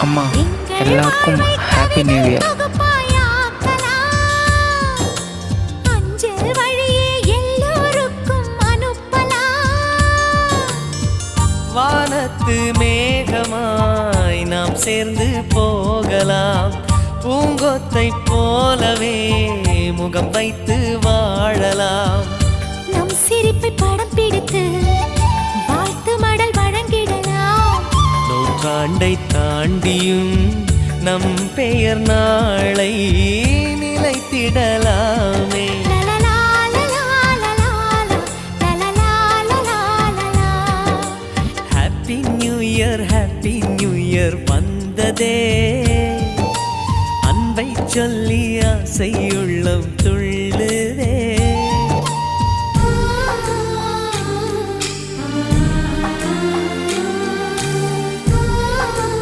அம்மா எல்லாருக்கும் happy new year. வானத்து மேகமாய் நாம் சேர்ந்து போகலாம், பூங்கொத்தை போலவே முகம் வைத்து வாழலாம். நம் சிரிப்பை படம் பிடித்து வாழ்த்து மடல் வழங்கிடலாம். நூற்றாண்டை தாண்டியும் நம் பெயர் நாளை நிலைத்திடலாமே. Happy new year, happy new year வந்ததே, அன்பை சொல்லி ஆசையுள்ளம் துள்ளுதே.